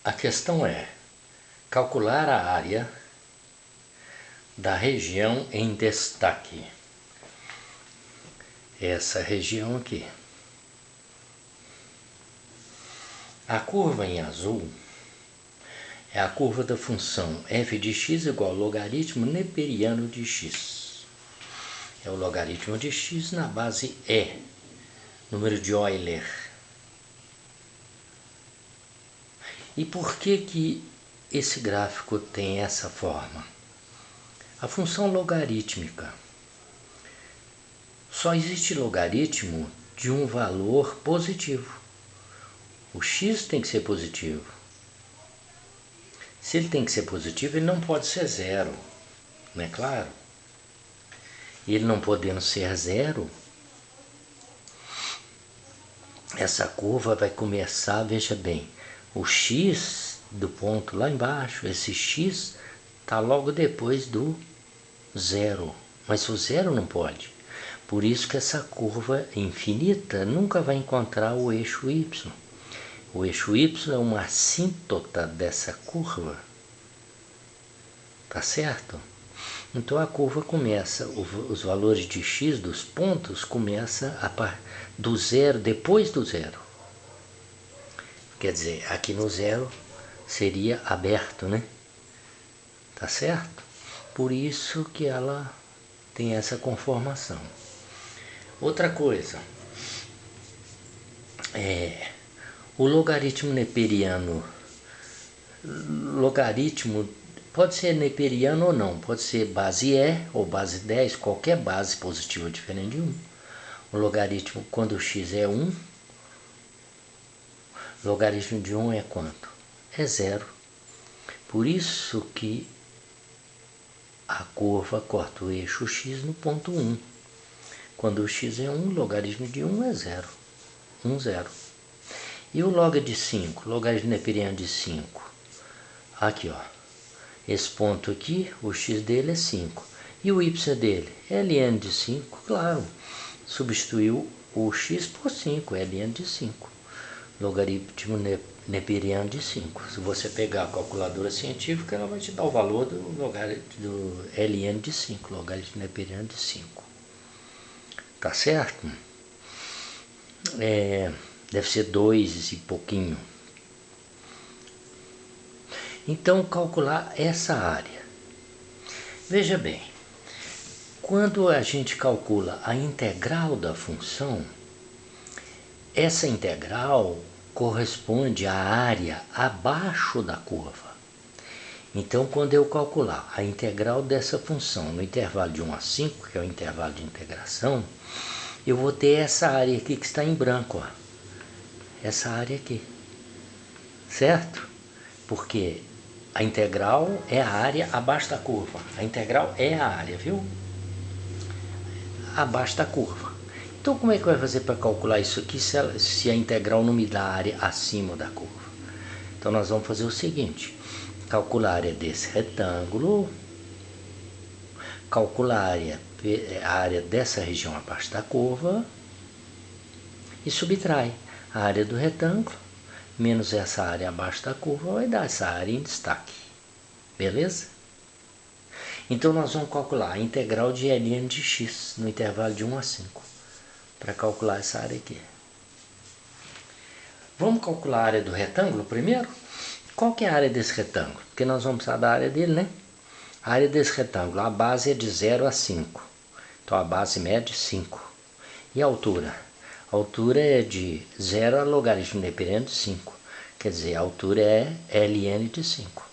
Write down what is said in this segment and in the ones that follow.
A questão é calcular a área da região em destaque. Essa região aqui. A curva em azul é a curva da função f de x igual ao logaritmo neperiano de x. É o logaritmo de x na base E, número de Euler. E por que esse gráfico tem essa forma? A função logarítmica. Só existe logaritmo de um valor positivo. O x tem que ser positivo. Se ele tem que ser positivo, ele não pode ser zero, não é claro? E ele não podendo ser zero, essa curva vai começar, veja bem, o x do ponto lá embaixo, esse x está logo depois do zero, mas o zero não pode. Por isso que essa curva infinita nunca vai encontrar o eixo y. O eixo y é uma assíntota dessa curva, tá certo? Então a curva começa, os valores de x dos pontos começa do zero, depois do zero. Quer dizer, aqui no zero seria aberto, né? Tá certo? Por isso que ela tem essa conformação. Outra coisa, o logaritmo neperiano, logaritmo pode ser neperiano ou não, pode ser base E ou base 10, qualquer base positiva diferente de 1. O logaritmo, quando o x é 1, logaritmo de 1 é quanto? É zero. Por isso que a curva corta o eixo x no ponto 1. Quando o x é 1, logaritmo de 1 é zero. 1, 0. E o log de 5, logaritmo neperiano de 5? Aqui, ó. Esse ponto aqui, o x dele é 5. E o y dele? Ln de 5, claro. Substituiu o x por 5, Ln de 5. Logaritmo neperiano de 5. Se você pegar a calculadora científica, ela vai te dar o valor do Ln de 5, logaritmo neperiano de 5. Tá certo? Deve ser 2 e pouquinho. Então, calcular essa área. Veja bem, quando a gente calcula a integral da função, essa integral corresponde à área abaixo da curva. Então, quando eu calcular a integral dessa função no intervalo de 1 a 5, que é o intervalo de integração, eu vou ter essa área aqui que está em branco, ó. Essa área aqui, certo? Porque a integral é a área abaixo da curva. A integral é a área, viu? Abaixo da curva. Então, como é que vai fazer para calcular isso aqui se a integral não me dá a área acima da curva? Então, nós vamos fazer o seguinte. Calcular a área desse retângulo. Calcular a área dessa região abaixo da curva. E subtrai a área do retângulo menos essa área abaixo da curva vai dar essa área em destaque. Beleza? Então, nós vamos calcular a integral de Ln de x no intervalo de 1 a 5. Para calcular essa área aqui. Vamos calcular a área do retângulo primeiro? Qual que é a área desse retângulo? Porque nós vamos precisar da área dele, né? A área desse retângulo, a base é de 0 a 5. Então, a base mede 5. E a altura? A altura é de 0 a logaritmo neperiano de 5. Quer dizer, a altura é Ln de 5.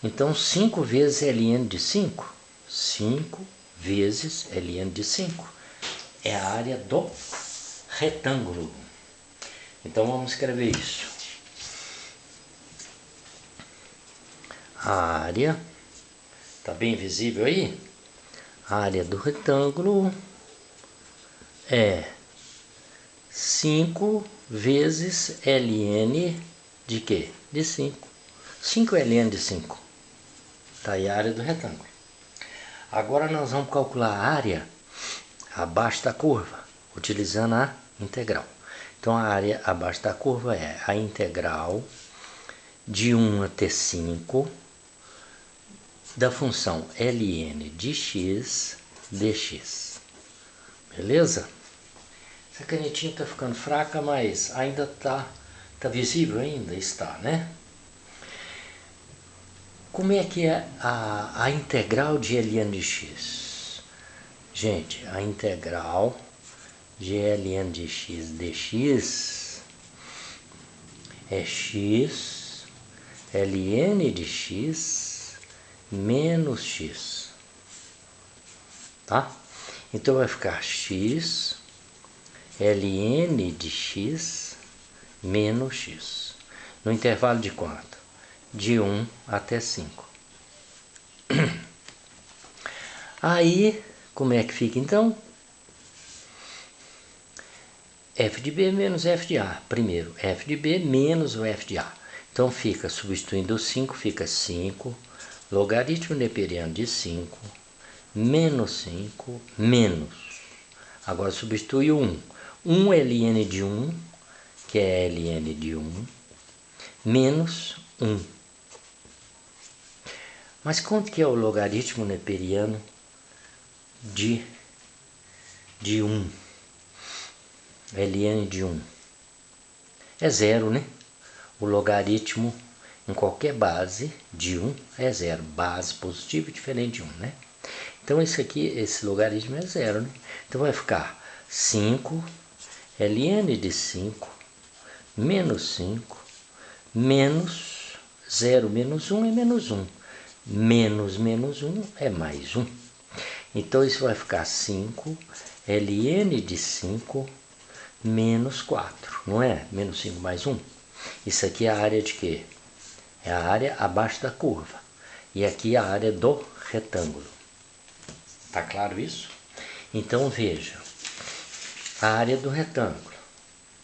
Então, 5 vezes Ln de 5. 5 vezes Ln de 5. É a área do retângulo. Então, vamos escrever isso. A área, está bem visível aí? A área do retângulo é 5 vezes Ln de quê? De 5. 5 Ln de 5. Está aí a área do retângulo. Agora nós vamos calcular a área abaixo da curva, utilizando a integral. Então, a área abaixo da curva é a integral de 1 até 5 da função ln de x dx. Beleza? Essa canetinha está ficando fraca, mas ainda tá visível ainda? Está, né? Como é que é a integral de ln de x? Gente, a integral de ln de x dx é x ln de x menos x, tá? Então vai ficar x ln de x menos x, no intervalo de quanto? De 1 até 5. Aí, como é que fica então? F de B menos F de A. Primeiro, F de B menos o F de A. Então fica, substituindo o 5, fica 5, logaritmo neperiano de 5, menos 5, menos. Agora substitui o 1. 1 ln de 1, que é ln de 1, menos 1. Mas quanto que é o logaritmo neperiano de 1? ln de 1 é 0, né? O logaritmo em qualquer base de 1 é 0. Base positiva diferente de 1, né? Então esse aqui, esse logaritmo é 0, né? Então vai ficar 5 ln de 5 menos 5 menos 0 menos 1 é menos 1. Menos 1 é mais 1. Então isso vai ficar 5 ln de 5 menos 4, não é? Menos 5 mais 1. Isso aqui é a área de quê? É a área abaixo da curva. E aqui é a área do retângulo. Tá claro isso? Então veja, a área do retângulo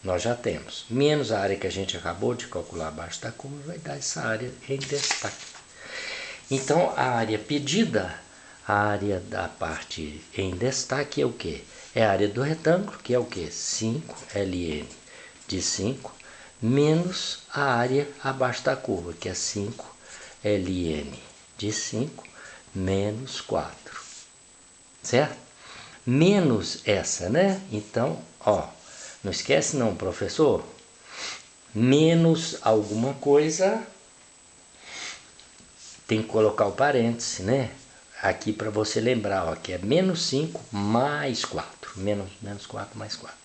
nós já temos, menos a área que a gente acabou de calcular abaixo da curva, vai dar essa área em destaque. Então a área pedida, a área da parte em destaque é o quê? É a área do retângulo, que é o quê? 5 ln de 5, menos a área abaixo da curva, que é 5 ln de 5 menos 4. Certo? Menos essa, né? Então, ó, não esquece não, professor. Menos alguma coisa, tem que colocar o parêntese, né? Aqui para você lembrar, ó, que é menos 5 mais 4. Menos 4 mais 4.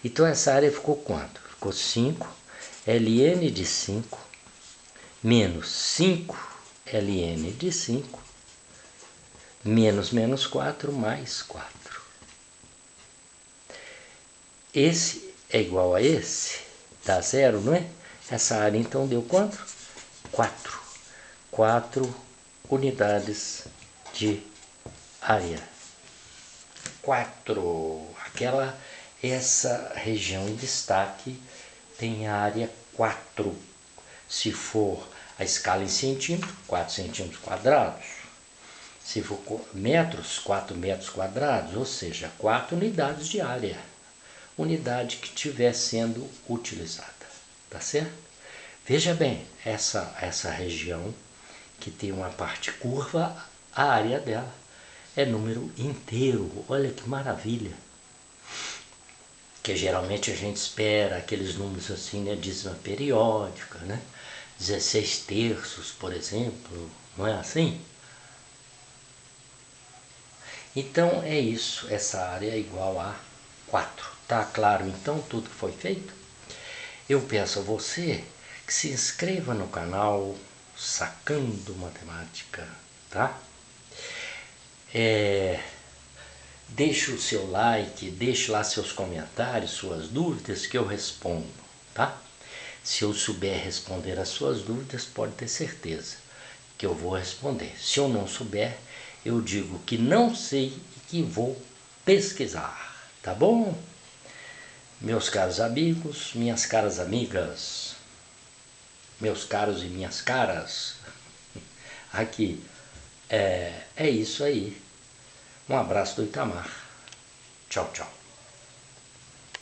Então essa área ficou quanto? Ficou 5 ln de 5 menos 5 ln de 5 menos 4 mais 4. Esse é igual a esse, dá 0, não é? Essa área então deu quanto? 4. 4 unidades de área. 4. Essa região em destaque tem área 4. Se for a escala em centímetros, 4 centímetros quadrados. Se for metros, 4 metros quadrados, ou seja, 4 unidades de área. Unidade que estiver sendo utilizada, tá certo? Veja bem, essa região que tem uma parte curva, a área dela é número inteiro. Olha que maravilha! Que geralmente a gente espera aqueles números assim, né, dízima periódica, né? 16 terços, por exemplo, não é assim? Então é isso, essa área é igual a 4. Tá claro então tudo que foi feito? Eu peço a você que se inscreva no canal Sacando Matemática, tá? Deixe o seu like, deixe lá seus comentários, suas dúvidas que eu respondo, tá? Se eu souber responder as suas dúvidas, pode ter certeza que eu vou responder. Se eu não souber, eu digo que não sei e que vou pesquisar, tá bom? Meus caros amigos, minhas caras amigas, meus caros e minhas caras, aqui é isso aí. Um abraço do Itamar. Tchau, tchau.